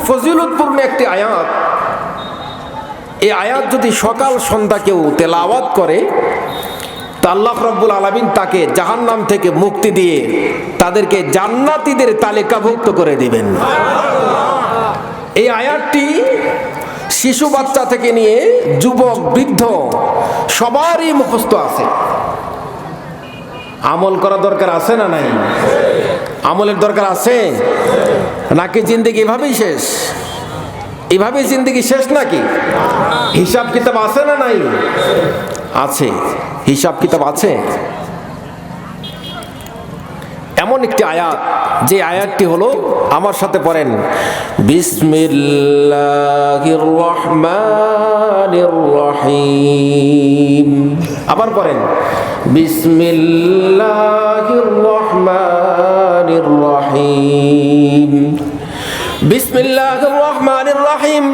ফজিলতপূর্ণ একটি আয়াত। এই আয়াত যদি সকাল সন্ধ্যা কেউ তেলাওয়াত করে তা আল্লাহ রাব্বুল আলামিন তাকে জাহান্নাম থেকে মুক্তি দিয়ে তাদেরকে জান্নাতীদের তালিকাভুক্ত করে দিবেন। এই আয়াতটি শিশু বাচ্চা থেকে নিয়ে যুবক বৃদ্ধ সবারই মুখস্থ আছে। আমল করা দরকার আছে না নাই? আমলের দরকার আছে নাকি জিন্দেগি এভাবেই শেষ? এভাবেই জিন্দেগি শেষ নাকি? হিসাব কিতাব আছে না নাই? আছে, হিসাব কিতাব আছে। এমন একটি আয়াত, যে আয়াতটি হলো, আমার সাথে পড়েন, বিসমিল্লাহির রহমানির রহিম। আবার পড়েন, বিসমিল্লাহির রহমানির রহিম। বিসমিল্লাহির রহমানির রহিম।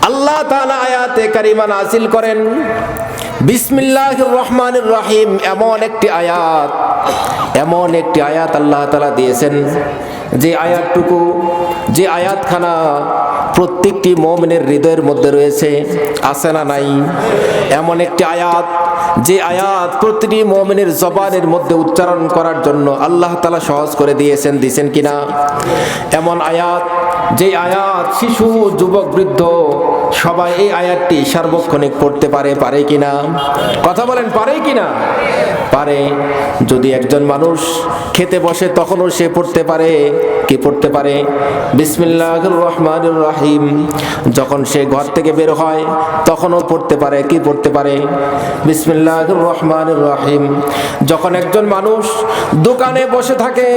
আল্লাহ তাআলা আয়াতে কারিমা নাযিল করেন। বিসমিল্লাহির রহমানির রহিম এমন একটি আয়াত, এমন একটি আয়াত আল্লাহ তাআলা দিয়েছেন, যে আয়াতটুকু, যে আয়াতখানা প্রত্যেকটি মুমিনের হৃদয়ের মধ্যে রয়েছে, আছে না নাই? এমন একটি আয়াত, যে আয়াত প্রতিটি মুমিনের জবানের মধ্যে উচ্চারণ করার জন্য আল্লাহ তাআলা সহজ করে দিয়েছেন, দিয়েছেন কিনা? এমন আয়াত, যে আয়াত শিশু যুবক বৃদ্ধ সবাই এই আয়াতটি সার্বক্ষণিক পড়তে পারে, পারে কিনা? কথা বলেন, পারে কিনা? পারে। যদি একজন মানুষ খেতে বসে তখনও সে পড়তে পারে, কি পড়তে পারে? বিসমিল্লাহির রহমানির রহিম। যখন সে ঘর থেকে বের হয় তখনও পড়তে পারে, কি পড়তে পারে? বিসমিল্লাহির রহমানির রহিম। যখন একজন মানুষ দোকানে বসে থাকে,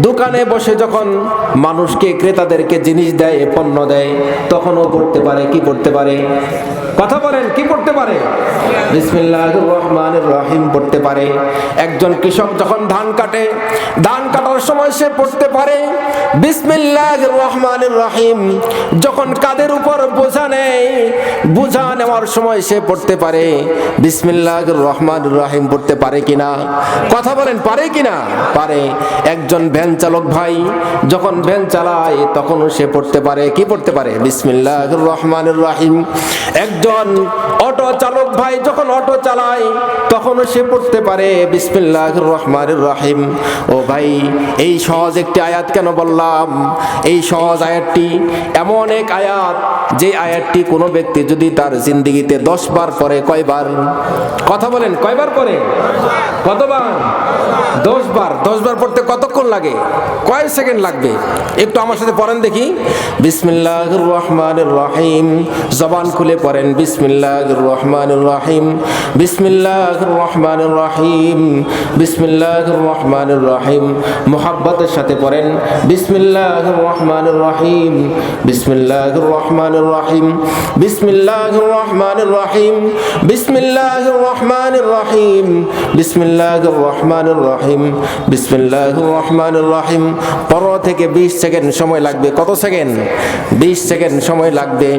দোকানে বসে যখন মানুষকে, ক্রেতাদেরকে জিনিস দেয়, পণ্য দেয়, তখনও পড়তে পারে, কি পড়তে পারে? কথা বলেন, কি পড়তে পারে? বিসমিল্লাহির রহমানির রহিম পড়তে পারে। একজন কৃষক যখন ধান কাটে, ধান কাটার সময় সে পড়তে পারে বিসমিল্লাহির রহমানির রহিম। যখন কাঁধের উপর বোঝা নেয়, বোঝা নেওয়ার সময় সে পড়তে পারে বিসমিল্লাহির রহমানির রহিম। পড়তে পারে কিনা? কথা বলেন, পারে কিনা? পারে। একজন ভ্যান চালক ভাই যখন ভ্যান চালায় তখনও সে পড়তে পারে, কি পড়তে পারে? বিসমিল্লাহির রহমানির রহিম। একজন অটো চালক ভাই যখন অটো চালায় তখনও সে পড়তে পারে বিসমিল্লাহির রহমানির রহিম। ও ভাই, এই সহজ একটি আয়াত কেন বললাম? এই সহজ আয়াতটি এমন এক আয়াত, যে আয়াতটি কোনো ব্যক্তি যদি তার জিন্দেগিতে 10 বার পড়ে, কয়বার? কথা বলেন, কয়বার পড়ে? কতবার? 10 বার। 10 বার পড়তে কতক্ষণ লাগে? কয় সেকেন্ড লাগবে? একটু আমার সাথে পড়েন দেখি। বিসমিল্লাহির রহমানির রহিম। জবান খুলে পড়েন, বিসমিল্লাহির রহমানির রহিম, বিসমিল্লাহির রহমানির রহিম, বিসমিল্লাহির রহমানির রহিম। মুহাব্বতের সাথে পড়েন, বিসমিল্লাহির রহমানির রহিম, বিসমিল্লাহির রহমানির রহিম, বিসমিল্লাহির রহমানির রহিম, বিসমিল্লাহির রহমানির রহিম, বিসমিল্লাহির রহমানির রহিম, বিসমিল্লাহির রহমানির রহিম। 15 থেকে 20 সেকেন্ড সময় লাগবে। কত সেকেন্ড? 20 সেকেন্ড সময় লাগবে।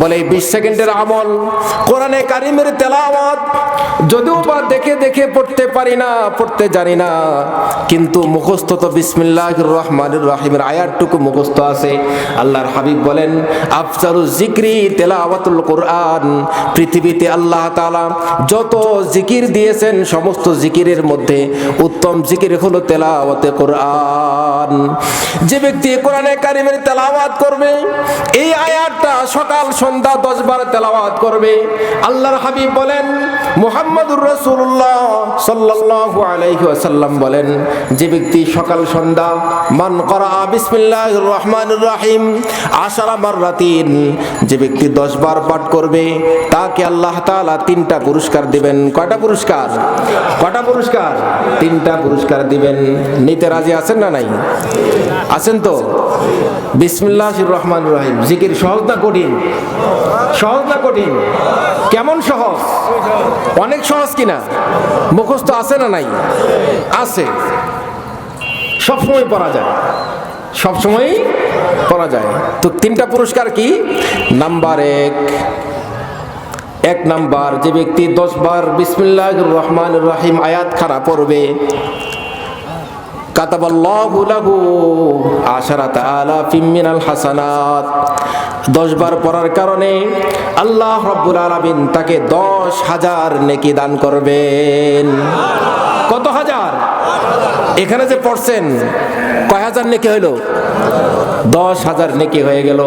বলে 20 সেকেন্ডের আমল কোরআনে কারিমের তেলাওয়াত যদিও বা দেখে দেখে পড়তে পারি না, পড়তে জানি না, কিন্তু মুখস্থ তো বিসমিল্লাহির রহমানির রহিমের আয়াতটুকু মুখস্থ আছে। আল্লাহর হাবিব বলেন, আফজালুজ যিকরি তেলাওয়াতুল কোরআন। পৃথিবীতে আল্লাহ তাআলা যত জিকির দিয়েছেন সমস্ত জিকিরের মধ্যে উত্তম জিকির হলো তেলাওয়াতে কোরআন। যে ব্যক্তি কোরআনে কারিমের তেলাওয়াত করবে, এই আয়াতটা সকাল সন্ধ্যা 10 বার তেলাওয়াত করবে, আল্লাহর হাবিব বলেন, মুহাম্মদুর রাসূলুল্লাহ সাল্লাল্লাহু আলাইহি ওয়াসাল্লাম বলেন, যে ব্যক্তি সকাল সন্ধ্যা মান করা বিসমিল্লাহির রহমানির রহিম 10 মাররাতিন, যে ব্যক্তি 10 বার পাঠ করবে তাকে আল্লাহ তাআলা 3টা পুরস্কার দিবেন। কয়টা পুরস্কার? কয়টা পুরস্কার? 3টা পুরস্কার দিবেন। নিতে রাজি আছেন না নাই? আছেন তো? বিসমিল্লাহির রহমানির রহিম জিকির সহজ না কঠিন? সহজ না কঠিন? কেমন সহজ? অনেক সহজ কিনা? মুখস্থ আছে না নাই? আছে। সবসময় পড়া যায়, সবসময় পড়া যায়। তো 3টা পুরস্কার কি? নাম্বার 1 নাম্বার, যে ব্যক্তি 10 বার বিসমিল্লাহির রহমানির রহিম আয়াত খানা পড়বে, কাতাবাল্লাহু লাহু আশারাতা আলাফিম মিনাল হাসানাত। 10 বার পড়ার কারণে আল্লাহ রাব্বুল আলামিন তাকে 10,000 নেকি দান করবেন। কত হাজার? এখানে যে পড়ছেন কয় হাজার নেকি হইল? 10,000 নেকি হয়ে গেল।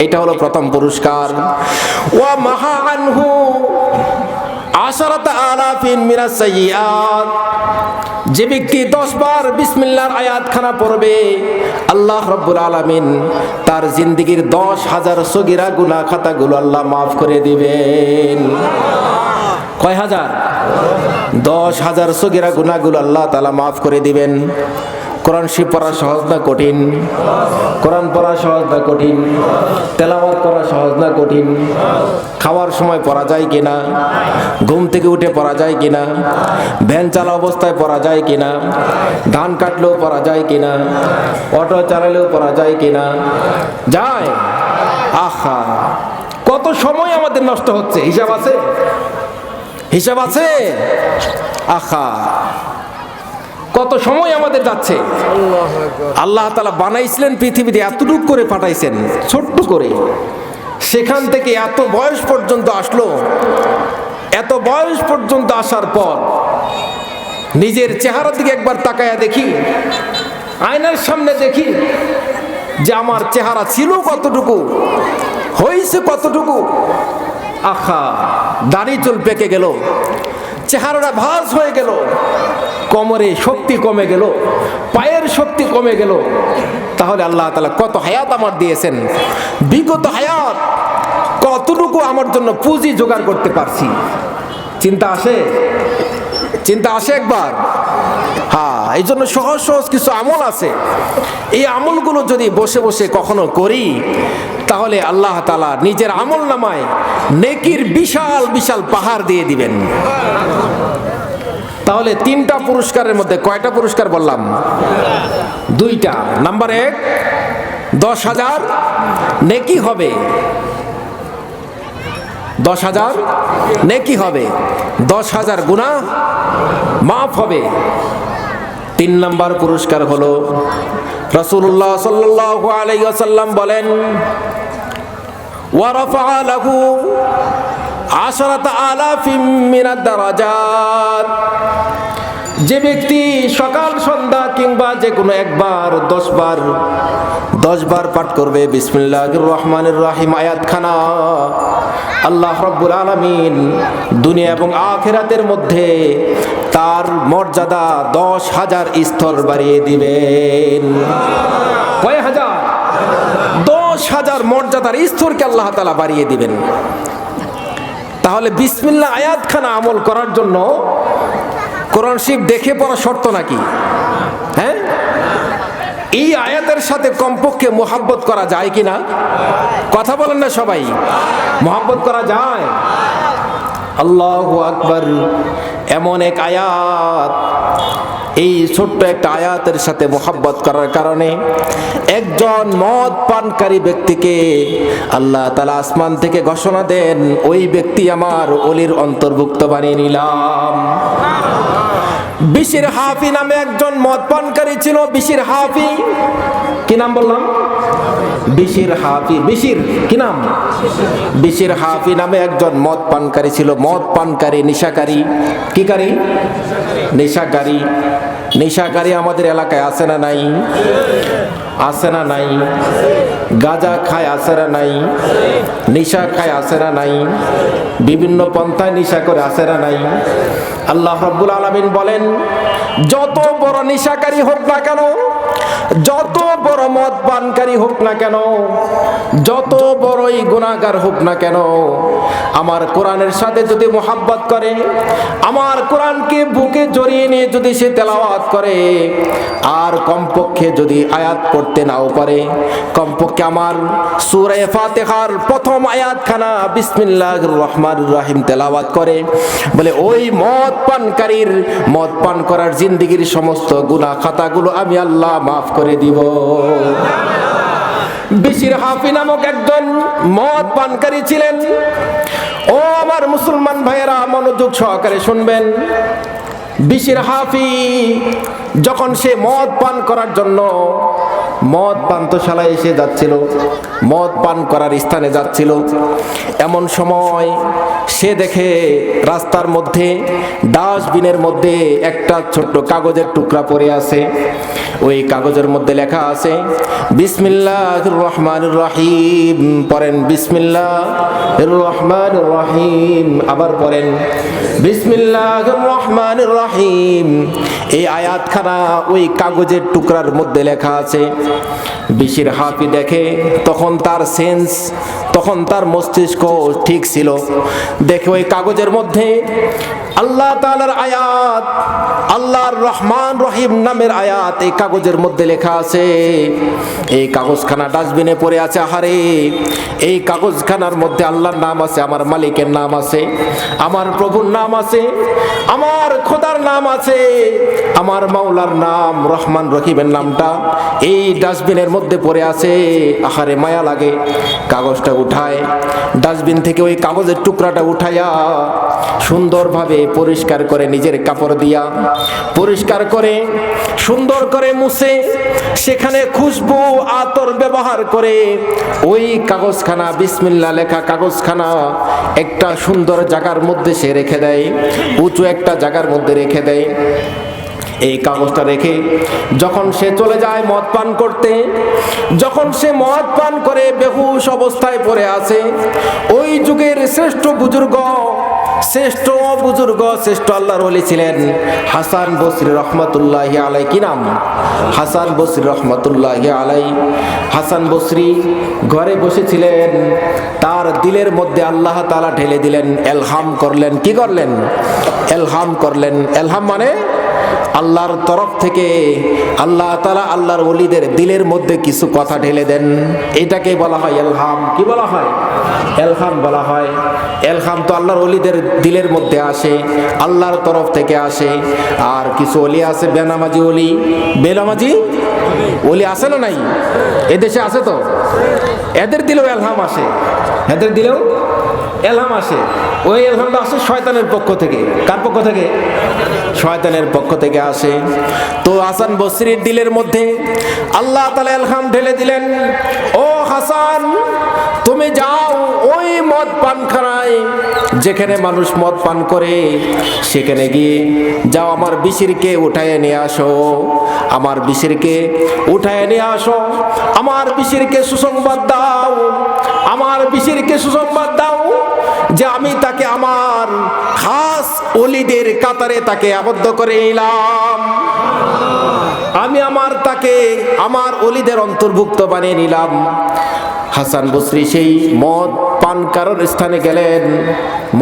এটা হলো প্রথম পুরস্কার। ওয়া মাহা আনহু আশারাতা আলাফিন মিনাস সাইয়্যাত। যে ব্যক্তি 10 বার বিসমিল্লাহর আয়াতখানা পড়বে, আল্লাহ রাব্বুল আলামিন তার জিন্দেগীর 10,000 সগীরা গুনাহ খাতাগুলো আল্লাহ মাফ করে দিবেন। কয় হাজার? 10,000 সগীরা গুনাহগুলো আল্লাহ তাআলা মাফ করে দিবেন। কোরআন শরীফ পড়া সহজ না কঠিন? কোরআন পড়া সহজ না কঠিন? তেলাওয়াত করা সহজ না কঠিন? খাওয়ার সময় পড়া যায় কিনা? ঘুম থেকে উঠে পড়া যায় কিনা? ভ্যান চালা অবস্থায় পড়া যায় কিনা? ধান কাটলেও পড়া যায় কিনা? অটো চালালেও পড়া যায় কিনা? যায়। আহা, কত সময় আমাদের নষ্ট হচ্ছে, হিসাব আছে? হিসাব আছে? আহা, কত সময় আমাদের যাচ্ছে। আল্লাহ তাআলা বানাইছিলেন পৃথিবীতে, এতটুকু করে পাঠাইছেন, ছোট্ট করে। সেখান থেকে এত বয়স পর্যন্ত আসলো। এত বয়স পর্যন্ত আসার পর নিজের চেহারার দিকে একবার তাকায়া দেখি, আয়নার সামনে দেখি যে আমার চেহারা ছিল কতটুকু, হয়েছে কতটুকু। আহা, দাড়ি চুল পেকে গেল, চেহারাটা ভাঁজ হয়ে গেল, কোমরে শক্তি কমে গেল, পায়ের শক্তি কমে গেল। তাহলে আল্লাহ তাআলা কত হায়াত আমার দিয়েছেন, বিগত হায়াত কতটুকু আমার জন্য পুঁজি জোগাড় করতে পারছি। চিন্তা আসে? চিন্তা আসে একবার? হ্যাঁ, এই জন্য সহজ সহজ কিছু আমল আছে। এই আমলগুলো যদি বসে বসে কখনো করি, তাহলে আল্লাহ তাআলা নিজের আমল নামায় নেকির বিশাল বিশাল পাহাড় দিয়ে দিবেন। তাহলে 3টা পুরস্কারের মধ্যে কয়টা পুরস্কার বললাম? 2টা। নাম্বার 1, 10,000 নেকি হবে। 10,000 নেকি হবে, 10,000 গুনাহ মাফ হবে। 3 নাম্বার পুরস্কার হলো রাসূলুল্লাহ সাল্লাল্লাহু আলাইহি ওয়াসাল্লাম বলেন, ওয়া রাফা লাহু আশরাতা আলাফিম মিনাদ দারাজাত। যে ব্যক্তি সকাল সন্ধ্যা কিংবা যে কোনো একবার 10 বার পাঠ করবে বিসমিল্লাহির রহমানির রহিম আয়াতখানা, আল্লাহ রাব্বুল আলামিন দুনিয়া এবং আখিরাতের মধ্যে তার মর্যাদা 10,000 স্তর বাড়িয়ে দিবেন। কয় হাজার? 10,000 মর্যাদার স্তরকে আল্লাহ তাআলা বাড়িয়ে দিবেন। তাহলে বিসমিল্লাহ আয়াতখানা আমল করার জন্য কোরআন শরীফ দেখে পড়া শর্ত নাকি? হ্যাঁ, এই আয়াতের সাথে কমপক্ষে মুহাব্বত করা যায় কিনা? কথা বলেন না সবাই? মুহাব্বত করা যায়? আল্লাহু আকবার। এমন এক আয়াত, এই ছোট্ট একটা আয়াতের সাথে মুহাব্বত করার কারণে একজন মদ পানকারী ব্যক্তিকে আল্লাহ তাআলা আসমান থেকে ঘোষণা দেন, ওই ব্যক্তি আমার ওলির অন্তর্ভুক্ত বানিয়ে নিলাম। বিশির হাফি নামে একজন মদ পানকারী ছিল। বিশির হাফি, কি নাম বললাম? বিশির হাফি। বিশির কি নাম? বিশির হাফি নামে একজন মদ পানকারী ছিল। মদ পানকারী, নিশাকারী। কি কারী? নিশাকারী। নিশাকারী আমাদের এলাকায় আছে না নাই? আছে না নাই? গাঁজা খায় আছে না নাই? নিশা খায় আছে না নাই? বিভিন্ন পন্থায় নিশা করে আছে না নাই? আল্লাহ রাব্বুল আলামিন বলেন, যত বড় নিশাকারী হোক না কেন, যত বড় মদ পানকারী হোক না কেন, যত বড়ই গুনাহগার হোক না কেন, আমার কোরআনের সাথে যদি মুহাব্বত করে, আমার কোরআনকে বুকে জড়িয়ে নিয়ে যদি সে তেলাওয়াত করে, আর কমপক্ষে যদি আয়াত পড়তে নাও পারে, কমপক্ষে আমার সূরা ফাতিহার প্রথম আয়াতখানা বিসমিল্লাহির রহমানির রহিম তেলাওয়াত করে, বলে ওই মদ পানকারীর মদ পান করার জিন্দেগীর সমস্ত গুনাহ খাতাগুলো আমি আল্লাহ মাফ করে দিব। বিশির হাফি নামক একজন মদ পানকারী ছিলেন। ও আমার মুসলমান ভাইয়েরা, মনোযোগ সহকারে শুনবেন। বিশির হাফি যখন সে মদ পান করার জন্য মদ পান্তশালায় এসে যাচ্ছিল, মদ পান করার স্থানে যাচ্ছিল, এমন সময় সে দেখে রাস্তার মধ্যে ডাস্টবিনের মধ্যে একটা ছোট্ট কাগজের টুকরা পড়ে আছে। ওই কাগজের মধ্যে লেখা আছে বিসমিল্লাহির রহমানির রহিম। পড়েন বিসমিল্লাহির রহমানির রহিম। আবার পড়েন বিসমিল্লাহির রহমানির রহিম। এই আয়াতখানা ওই কাগজের টুকরার মধ্যে লেখা আছে। বিশির হাফি দেখে, তখন তার সেন্স, তখন তার মস্তিষ্ক ঠিক ছিল। দেখে ওই কাগজের মধ্যে আল্লাহ তাআলার আয়াত, আল্লাহর রহমান রহিম নামের আয়াত এই কাগজের মধ্যে লেখা আছে। এই কাগজখানা ডাস্টবিনে পড়ে আছে। আহারে, এই কাগজখানার মধ্যে আল্লাহর নাম আছে, আমার মালিকের নাম আছে, আমার প্রভুর নাম আছে, আমার খোদার নাম আছে, আমার মাওলার নাম রহমান রহিমের নামটা এই ডাস্টবিনের মধ্যে পড়ে আছে। আহারে, মায়া লাগে। কাগজটা উঠায়, ডাস্টবিন থেকে ওই কাগজের টুকরাটা উঠাইয়া সুন্দরভাবে পরিষ্কার করে নিজের কাপড় দিয়া পরিষ্কার করে সুন্দর করে মুছে, সেখানে খুশবু আতর ব্যবহার করে ওই কাগজখানা, বিসমিল্লাহ লেখা কাগজখানা একটা সুন্দর জায়গার মধ্যে সে রেখে দেয়, উঁচু একটা জায়গার মধ্যে রেখে দেয়। এই কাগজটা রেখে যখন সে চলে যায় মদ পান করতে, যখন সে মদ পান করে বেহুশ অবস্থায় পড়ে আছে, ওই যুগের শ্রেষ্ঠ বুজুর্গ, শ্রেষ্ঠ আল্লাহর ওলি ছিলেন হাসান বসরি রহমাতুল্লাহি আলাই। কি নাম? হাসান বসরি রহমাতুল্লাহি আলাই। হাসান বসরি ঘরে বসেছিলেন, তার দিলের মধ্যে আল্লাহ তাআলা ঢেলে দিলেন, এলহাম করলেন। কি করলেন? এলহাম করলেন। এলহাম মানে আল্লাহর তরফ থেকে আল্লাহ তাআলা আল্লাহর ওলিদের দিলের মধ্যে কিছু কথা ঢেলে দেন। এটাকে বলা হয় এলহাম। কি বলা হয়? এলহাম বলা হয়। এলহাম তো আল্লাহর ওলিদের দিলের মধ্যে আসে, আল্লাহর তরফ থেকে আসে। আর কিছু ওলি আছে বেনামাজি ওলি, বেনামাজি ওলি আছে না নাই? এদেশে আছে তো, এদের দিলেও এলহাম আসে, এদের দিলেও এলহাম আসে। ওই এলহামটা আসে শয়তানের পক্ষ থেকে। কার পক্ষ থেকে? শয়তানের পক্ষ থেকে আসে। তো হাসান বসরির দিলের মধ্যে আল্লাহ তাআলা এলহাম ঢেলে দিলেন, ও হাসান, তুমি যাও ওই মদ পানখানায়, যেখানে মানুষ মদ পান করে, সেখানে গিয়ে যাও আমার বিশিরকে উঠায় নিয়ে আসো, আমার বিশিরকে উঠায় নিয়ে আসো, আমার বিশিরকে সুসংবাদ দাও, আমার বিশিরকে সুসংবাদ দাও যে আমি তাকে আমার খাস ওলিদের কাতারে তাকে আবদ্ধ করে নিলাম, আমি তাকে আমার ওলিদের অন্তর্ভুক্ত বানিয়ে নিলাম। হাসান বসরি সেই মদ পান করার স্থানে গেলেন,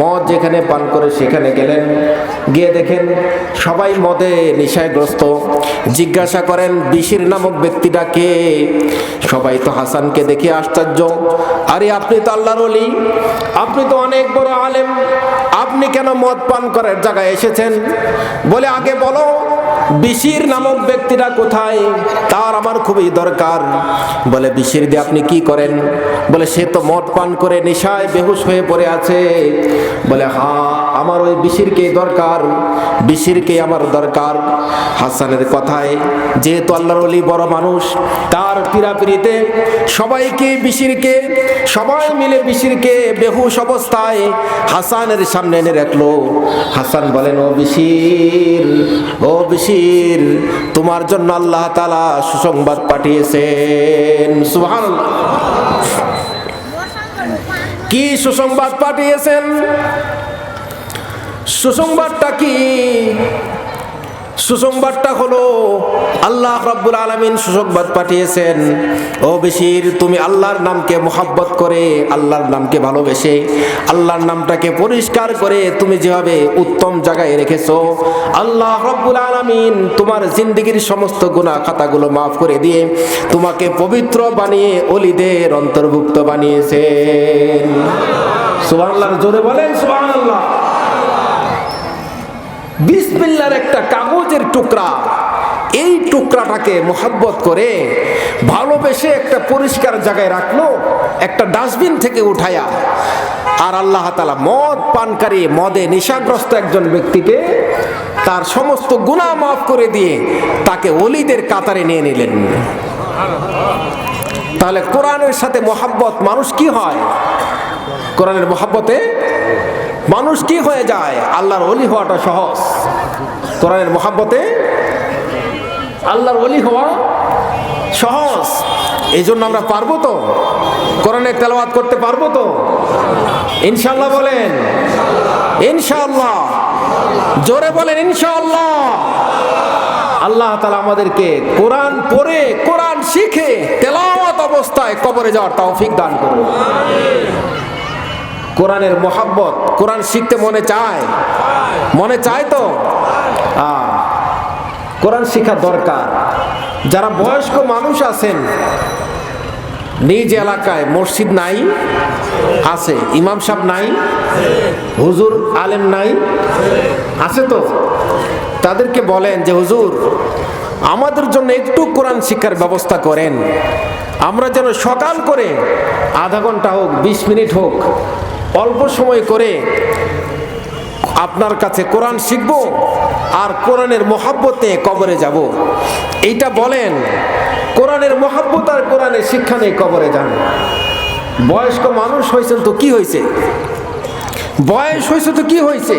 মদ যেখানে পান করে সেখানে গেলেন, গিয়ে দেখেন সবাই মদে নেশাগ্রস্ত। জিজ্ঞাসা করেন বিশির নামক ব্যক্তিটা কে? সবাই তো হাসানকে দেখে আশ্চর্য, আরে আপনি তো আল্লাহর ওলি, আপনি তো অনেক বড় আলেম, আপনি কেন মদ পান করার জায়গায় এসেছেন? বলে আগে বলো বিশির নামক ব্যক্তিটা কোথায়, তার আমার খুবই দরকার। বলে বিশির দিয়ে আপনি কি করেন? বলে সে তো মদ পান করে নেশায় বেহুশ হয়ে পড়ে আছে। বলে হ্যাঁ, আমার ওই বিশিরকে দরকার, বিশিরকে আমার দরকার। হাসানের কথায় যেহেতু আল্লাহর ওলি বড় মানুষ, তার পীড়াপিড়িতে সবাইকে বিশিরকে, সবাই মিলে বিশিরকে বেহুশ অবস্থায় হাসানের সামনে এনে রাখলো। হাসান বলেন, ও বিশির, ও বিশির, তোমার জন্য আল্লাহ তাআলা সুসংবাদ পাঠিয়েছেন। সুবহানাল্লাহ। কি সুসংবাদ পাঠিয়েছেন? সুসংবাদটা কি? সুসংবাদটা হলো আল্লাহ রাব্বুল আলামিন সুসংবাদ পাঠিয়েছেন, ও বিশির, তুমি আল্লাহর নামকে মোহাব্বত করে, আল্লাহর নামকে ভালোবেসে, আল্লাহর নামটাকে পরিষ্কার করে তুমি যেভাবে উত্তম জায়গায় রেখেছো, আল্লাহ রাব্বুল আলামিন তোমার জিন্দেগির সমস্ত গুনাহ খাতাগুলো মাফ করে দিয়ে তোমাকে পবিত্র বানিয়ে ওলিদের অন্তর্ভুক্ত বানিয়েছেন। সুবহানাল্লাহ, জোরে বলেন সুবহানাল্লাহ। বিসমিল্লাহর একটা কাগজের টুকরা, এই টুকরাটাকে মোহাব্বত করে ভালোবেসে একটা পরিষ্কার জায়গায় রাখলো, একটা ডাস্টবিন থেকে উঠায়া। আর আল্লাহ তাআলা মদ পানকারী, মদে নেশাগ্রস্ত একজন ব্যক্তিকে তার সমস্ত গুনাহ মাফ করে দিয়ে তাকে ওলিদের কাতারে নিয়ে নিলেন। তাহলে কোরআনের সাথে মহাব্বত মানুষ কি হয়? কোরআনের মহাব্বতে মানুষ কি হয়ে যায়? আল্লাহর ওলি হওয়াটা সহজ। কোরআনের মহাব্বতে আল্লাহর ওলি হওয়া সহজ। এই জন্য আমরা পারবো তো? কোরআনের তেলাওয়াত করতে পারবো তো? ইনশাআল্লাহ বলেন, ইনশাআল্লাহ। জোরে বলেন ইনশাআল্লাহ। আল্লাহ তাআলা আমাদেরকে কোরআন পড়ে, কোরআন শিখে, তেলাওয়াত অবস্থায় কবরে যাওয়ার তৌফিক দান করুন। কোরআনের মহাব্বত, কোরআন শিখতে মনে চায়? মনে চায় তো? কোরআন শিখা দরকার। যারা বয়স্ক মানুষ আছেন, নিজ এলাকায় মসজিদ নাই, আছে, ইমাম সাহেব নাই, হুজুর আলেম নাই, আছে তো? তাদেরকে বলেন যে হুজুর আমাদের জন্য একটু কোরআন শিক্ষার ব্যবস্থা করেন, আমরা যেন সকাল করে আধা ঘন্টা হোক, 20 মিনিট হোক, অল্প সময় করে আপনার কাছে কোরআন শিখব আর কোরআনের মহাব্বতে কবরে যাব। এইটা বলেন। কোরআনের মহাব্বত আর কোরআনের শিক্ষা নেই, কবরে যান। বয়স্ক মানুষ হয়েছেন তো কি হয়েছে? বয়স হয়েছে তো কি হয়েছে?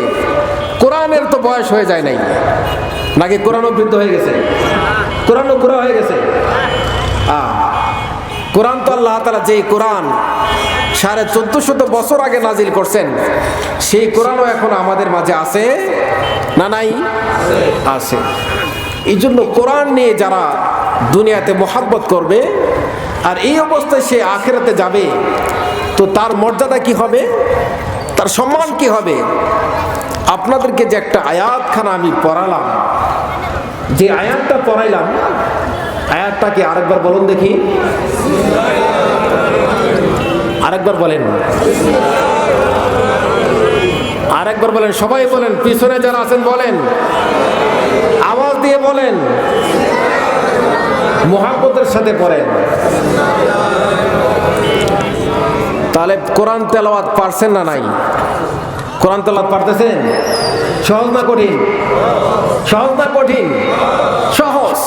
কোরআনের তো বয়স হয়ে যায় নাই নাকি? কোরআনও বৃদ্ধ হয়ে গেছে, কোরআনও বুড়া হয়ে গেছে। কোরআন তো আল্লাহ তাআলা যেই কোরআন 1450 বছর আগে নাজিল করছেন, সেই কোরআনও এখন আমাদের মাঝে আছে না নাই? আছে। এই জন্য কোরআন নিয়ে যারা দুনিয়াতে মোহাব্বত করবে আর এই অবস্থায় সে আখিরাতে যাবে, তো তার মর্যাদা কি হবে, তার সম্মান কি হবে? আপনাদেরকে যে একটা আয়াতখানা আমি পড়ালাম, যে আয়াতটা পড়াইলাম, আয়াতটা কি আরেকবার বলুন দেখি, আরেকবার বলেন, আরেকবার বলেন, সবাই বলেন, পিছনে যারা আছেন বলেন, আওয়াজ দিয়ে বলেন, মুহাব্বতের সাথে পড়েন। তাহলে কোরআন তেলাওয়াত পারছেন না নাই? কোরআন তেলাওয়াত পারতেছেন? সহজ না কঠিন? সহজ না কঠিন? সহজ।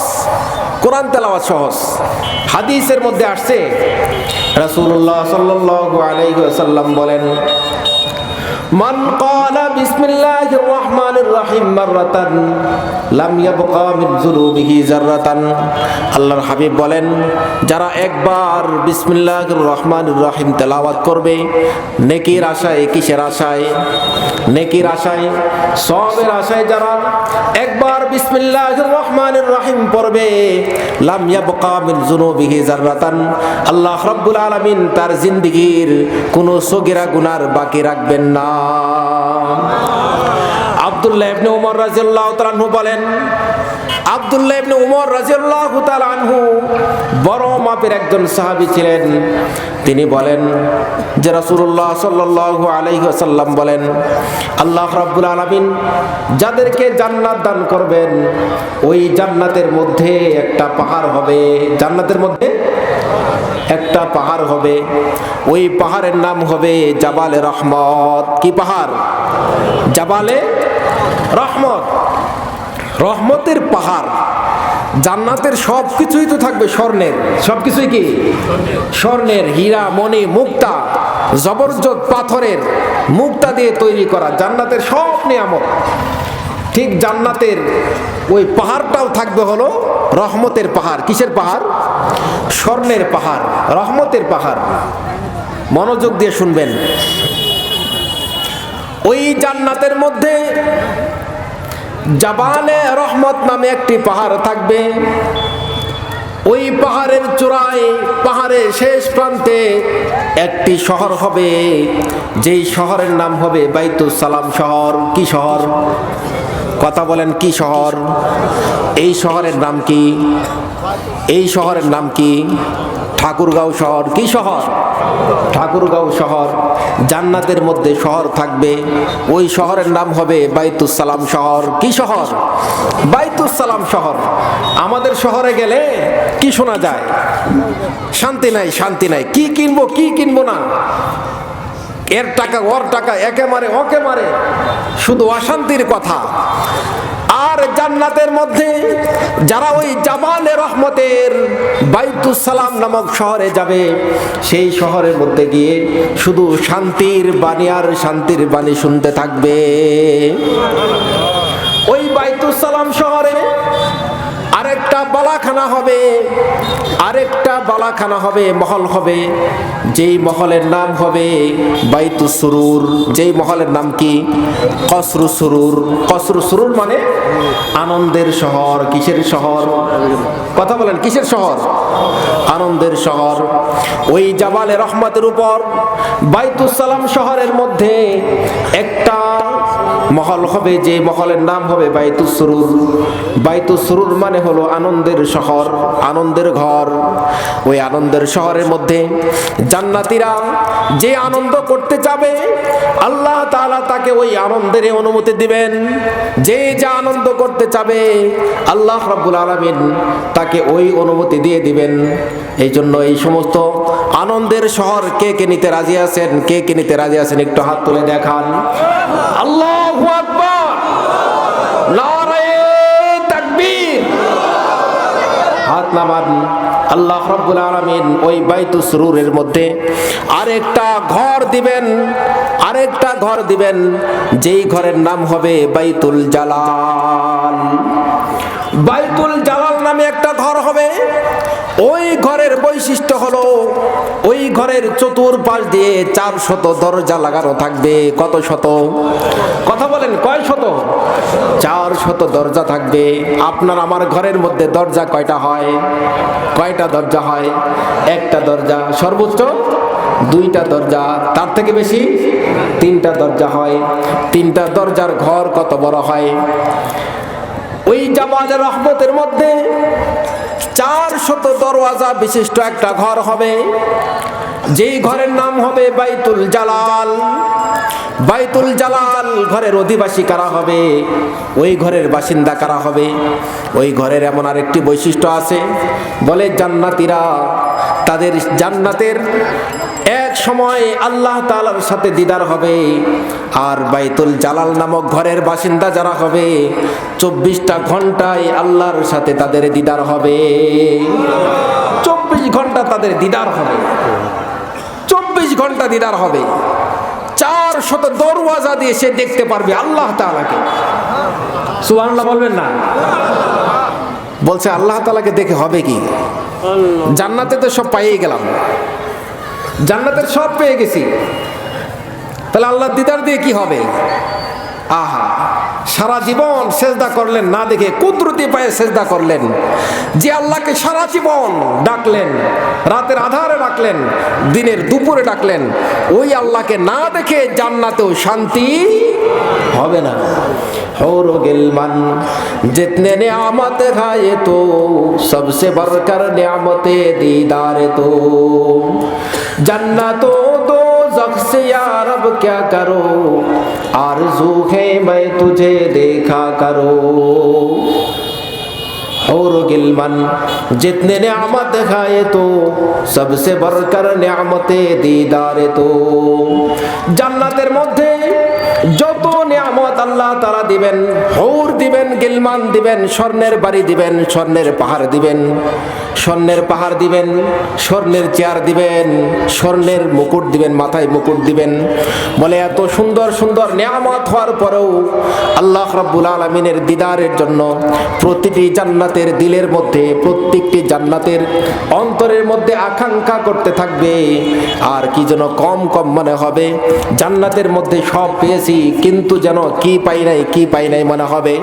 কোরআন তেলাওয়াত সহজ। হাদিসের মধ্যে আসছে, রাসূলুল্লাহ সাল্লাল্লাহু আলাইহি ওয়াসাল্লাম বলেন, মান ক্বালা বিসমিল্লাহির রহমানির রহিম মাররাতান লাম ইয়াবকা মিন যুনুবিহি যাররাতান। আল্লাহর হাবিব বলেন, যারা একবার বিসমিল্লাহির রহমানির রহিম তেলাওয়াত করবে, নেকির আশায়, কিসের আশায়? নেকির আশায়, সওয়াবের আশায় যারা একবার বিসমিল্লাহির রহমানির রহিম পড়বে, লাম ইয়াবকা মিন যুনুবিহি যাররাতান, আল্লাহ রাব্বুল আলামিন তার জিন্দেগীর কোনো সগীরা গুনার বাকি রাখবেন না। আব্দুল্লাহ ইবনে উমর রাদিয়াল্লাহু তাআলা আনহু বলেন, আব্দুল্লাহ ইবনে উমর রাদিয়াল্লাহু তাআলা আনহু বড় মাপের একজন সাহাবী ছিলেন। তিনি বলেন যে রাসূলুল্লাহ সাল্লাল্লাহু আলাইহি ওয়াসাল্লাম বলেন, আল্লাহ রাব্বুল আলামিন যাদেরকে জান্নাত দান করবেন, ওই জান্নাতের মধ্যে একটা পাহাড় হবে, জান্নাতের মধ্যে একটা পাহাড় হবে, ওই পাহাড়ের নাম হবে জাবালে রহমত। কি পাহাড়? জাবালে রহমত। রহমতের পাহাড়। জান্নাতের সব কিছুই তো থাকবে স্বর্ণের। সব কিছুই কি? স্বর্ণের, হীরা, মণি, মুক্তা, জবরদস্ত পাথরের, মুক্তা দিয়ে তৈরি করা জান্নাতের সব নিয়ামত। ঠিক জান্নাতের ওই পাহাড়টাও থাকবে হলো রহমতের পাহাড়। কিসের পাহাড়? স্বর্ণের পাহাড়, রহমতের পাহাড়। মনোযোগ দিয়ে শুনবেন। ওই জান্নাতের মধ্যে জাবালে রহমত নামে একটি পাহাড় থাকবে। ওই পাহাড়ের চূড়ায়, পাহাড়ের শেষ প্রান্তে একটি শহর হবে, যেই শহরের নাম হবে বাইতুস সালাম শহর। কি শহর? কথা বলেন, কি শহর? এই শহরের নাম কি? এই শহরের নাম কি? ঠাকুরগাঁও শহর। কি শহর? ঠাকুরগাঁও শহর। জান্নাতের মধ্যে শহর থাকবে, ওই শহরের নাম হবে বাইতুস সালাম শহর। কি শহর? বাইতুস সালাম শহর। আমাদের শহরে গেলে কি শোনা যায়? শান্তি নাই, শান্তি নাই। কি কিনবো, কি কিনবো না, এর টাকা ওর টাকা, একে মারে ওকে মারে, শুধু অশান্তির কথা। আর জান্নাতের মধ্যে যারা ওই জামালে রহমতের বাইতুস সালাম নামক শহরে যাবে, সেই শহরের মধ্যে গিয়ে শুধু শান্তির বাণী আর শান্তির বাণী শুনতে থাকবে। ওই বাইতুস সালাম শহরে আরেকটা বালাখানা হবে, আরেকটা বালাখানা হবে, মহল হবে, যেই মহলের নাম হবে বাইতুস সুরুর। যেই মহলের নাম কি? কসরু সুরুর। কসরু সুরুর মানে আনন্দের শহর। কিসের শহর? কথা বলেন, কিসের শহর? আনন্দের শহর। ওই জাবালে রহমতের উপর বাইতুস সালাম শহরের মধ্যে একটা মহল হবে, যে মহলের নাম হবে বাইতুস সুরুর। বাইতুস সুরুর মানে হলো আনন্দের শহর, আনন্দের ঘর। ওই আনন্দের শহরের মধ্যে জান্নাতীরা যে আনন্দ করতে যাবে, আল্লাহ তাআলা তাকে ওই আনন্দের অনুমতি দিবেন। যে যা আনন্দ করতে চাবে, আল্লাহ রাব্বুল আলামিন তাকে ওই অনুমতি দিয়ে দিবেন। এই জন্য এই সমস্ত আনন্দের শহর কে কে নিতে রাজি আছেন? কে কে নিতে রাজি আছেন একটু হাত তুলে দেখান। আল্লাহু আকবার, নারায়ে তাকবীর। হাত নামান। আল্লাহ রাব্বুল আলামিন ওই বাইতুস সুরুরের মধ্যে আরেকটা ঘর দিবেন, আরেকটা ঘর দিবেন, যেই ঘরের নাম হবে বাইতুল জালাল। বাইতুল জালাল নামে একটা ঘর হবে। ওই ঘরের বৈশিষ্ট্য হলো ওই ঘরের চতুর্পাশ দিয়ে 400 দরজা লাগানো থাকবে। কত শত? কথা বলেন, কয় শত? 400 দরজা থাকবে। আপনার আমার ঘরের মধ্যে দরজা কয়টা হয়? কয়টা দরজা হয়? একটা দরজা, সর্বোচ্চ 2টা দরজা, তার থেকে বেশি 3টা দরজা হয়। 3টা দরজার ঘর কত বড় হয়? ওই জামালে রহমতের মধ্যে 400 দরওয়াজা বিশিষ্ট একটা ঘর হবে, যেই ঘরের নাম হবে বাইতুল জালাল। বাইতুল জালাল ঘরের অধিবাসী কারা হবে? ওই ঘরের বাসিন্দা কারা হবে? ওই ঘরের এমন আরেকটি বৈশিষ্ট্য আছে, বলে জান্নাতীরা তাদের জান্নাতের এক সময় আল্লাহ তাআলার সাথে দিদার হবে। আর বাইতুল জালাল নামক ঘরের বাসিন্দা যারা হবে, 24টা ঘন্টায় আল্লাহর সাথে তাদের দিদার হবে। 24 ঘন্টা তাদের দিদার হবে, 24 ঘন্টা দিদার হবে। 400 দরওয়াজা দিয়ে সে দেখতে পারবে আল্লাহ তাআলাকে। সুবহানাল্লাহ বলবেন না? বলছে আল্লাহ তাআলাকে দেখে হবে কি? জান্নাতে তো সব পেয়ে গেলাম, জান্নাতের সব পেয়ে গেছি, তাহলে আল্লাহর দিদার দিয়ে কি হবে? আহা, সারা জীবন সেজদা করলেন না দেখে, কুদরতি পায়ে সেজদা করলেন। যে আল্লাহকে সারা জীবন ডাকলেন, রাতের আধারে ডাকলেন, দিনের দুপুরে ডাকলেন, ওই আল্লাহকে না দেখে জান্নাতেও শান্তি হবে না। और गिलमन जितने नियामत खाए तो सबसे बढ़कर नियामत दीदार तो जन्नतो दो ज़ख से या रब क्या करो आरज़ू है मैं तुझे देखा करो। और गिलमन जितने नियामत खाए तो सबसे बढ़कर नियामत दीदार तो जन्नतेर मध्य যত নিয়ামত আল্লাহ তাআলা দিবেন, হৌর দিবেন, গিলমান দিবেন, স্বর্ণের বাড়ি দিবেন, স্বর্ণের পাহাড় দিবেন, স্বর্ণের পাহাড় দিবেন, স্বর্ণের চেয়ার দিবেন, স্বর্ণের মুকুট দিবেন, মাথায় মুকুট দিবেন। বলে এত সুন্দর সুন্দর নিয়ামত হওয়ার পরেও আল্লাহ রাব্বুল আলামিনের দিদারের জন্য প্রতিটি জান্নাতের দিলের মধ্যে, প্রত্যেকটি জান্নাতের অন্তরের মধ্যে আকাঙ্ক্ষা করতে থাকবে, আর কি যেন কম কম মনে হবে। জান্নাতের মধ্যে সব পেয়েছি, কিন্তু যেন কি পাই নাই, কি পাই নাই মনে হবে।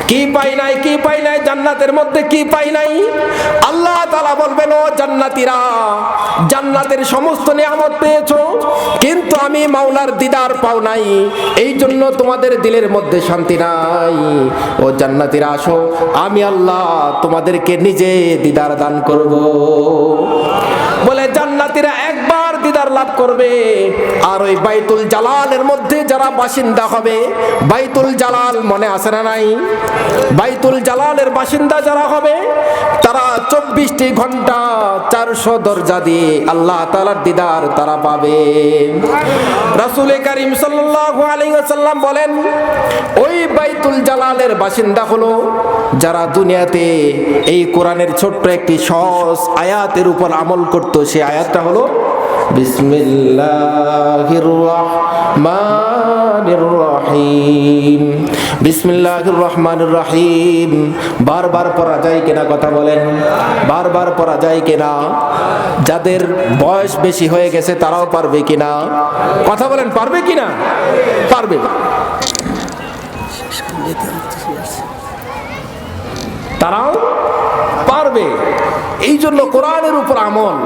কি পাই নাই, কি পাই নাই, জান্নাতের মধ্যে কি পাই নাই? আল্লাহ তাআলা বলবেন, ও জান্নাতীরা, জান্নাতের সমস্ত নিয়ামত পেয়েছো, কিন্তু আমি মাওলার দিদার পাও নাই, এই জন্য তোমাদের দিলের মধ্যে শান্তি নাই। ও জান্নাতীরা আসো, আমি আল্লাহ তোমাদেরকে নিজে দিদার দান করব। বলে জান্নাতীরা একবার দিদার লাভ লাভ করবে। আর ওই বাইতুল জালালের মধ্যে যারা বাসিন্দা হবে, বাইতুল জালাল মনে আছে না নাই? বাইতুল জালালের বাসিন্দা যারা হবে তারা 24টি ঘন্টা 400 দরজা দিয়ে আল্লাহ তাআলার দিদার তারা পাবে। রাসূল কারীম সাল্লাল্লাহু আলাইহি ওয়াসাল্লাম বলেন, ওই বাইতুল জালালের বাসিন্দা হলো যারা দুনিয়াতে এই কোরআনের ছোট্ট একটি সহজ আয়াতের উপর আমল করত। সেই আয়াতটা হলো বিসমিল্লাহির রহমানির রহিম। বিসমিল্লাহির রহমানির রহিম বারবার পড়া যায় কিনা কথা বলেন? বারবার পড়া যায় কিনা? যাদের বয়স বেশি হয়ে গেছে তারাও পারবে কিনা কথা বলেন? পারবে কিনা? পারবে। তারাও পারবে। এই জন্য কোরআনের উপর আমল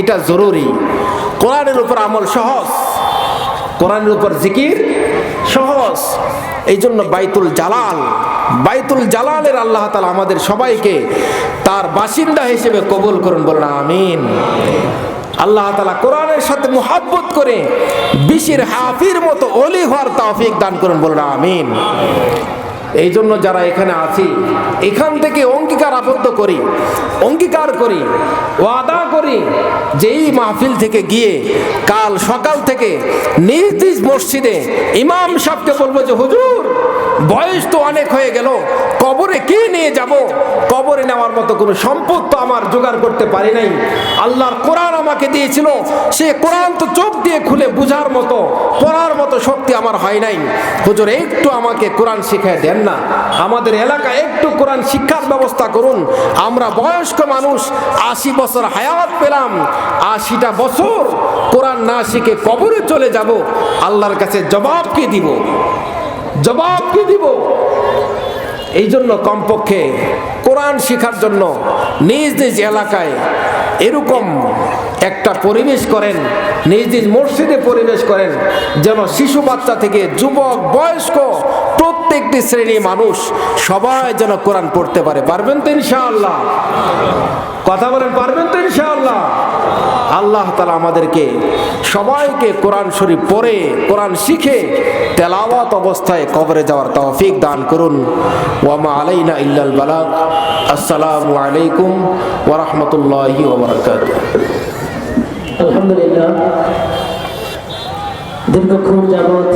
এটা জরুরি। কোরআনের উপর আমল সহজ, কোরআনের উপর জিকির সহজ। এই জন্য বাইতুল জালালের আল্লাহ তাআলা আমাদের সবাইকে তার বাসিন্দা হিসেবে কবুল করুন, বলুন আমিন। আল্লাহ তাআলা কোরআনের সাথে মুহাব্বত করে বিশির হাফির মতো ওলি হওয়ার তৌফিক দান করুন, বলুন আমিন। এই জন্য যারা এখানে আছি এখান থেকে অঙ্গীকার করি ওয়াদা করি যে এই মাহফিল থেকে গিয়ে কাল সকাল থেকে নিজ নিজ মসজিদে ইমাম সাহেবকে বলবো যে হুজুর বয়স তো অনেক হয়ে গেল, কবরে কি নিয়ে যাব? কবরে নেওয়ার মতো কোনো সম্পদ তো আমার জোগাড় করতে পারি নাই। আল্লাহর কোরআন আমাকে দিয়েছিল, সে কোরআন তো চোখ দিয়ে খুলে বুঝার মতো পড়ার মতো শক্তি আমার হয় নাই। হুজুর একটু আমাকে কোরআন শিখিয়ে দেন না, আমাদের এলাকায় একটু কোরআন শিক্ষার ব্যবস্থা করুন। আমরা বয়স্ক মানুষ, 80 বছর হায়াত পেলাম, 80টা বছর কোরআন না শিখে কবরে চলে যাব, আল্লাহর কাছে জবাব কি দিব? এই জন্য কমপক্ষে কোরআন শেখার জন্য নিজ নিজ এলাকায় এরকম একটা পরিবেশ করেন, নিজ নিজ মসজিদে পরিবেশ করেন, যেন শিশু বাচ্চা থেকে যুবক বয়স্ক প্রত্যেকটি শ্রেণী মানুষ সবাই যেন কোরআন পড়তে পারে। পারবেন তো ইনশাআল্লাহ? কথা বলেন, পারবেন তো ইনশাআল্লাহ? আল্লাহ তাআলা আমাদেরকে সবাইকে কোরআন শরীফ পড়ে কোরআন শিখে তেলাওয়াত অবস্থায় কবরে যাওয়ার তৌফিক দান করুন। ওয়া মা আলাইনা ইল্লাল বালাগ। আসসালামু আলাইকুম ওয়া রাহমাতুল্লাহি ওয়া বারাকাতুহু। আলহামদুলিল্লাহ, দীর্ঘক্ষণ যাবত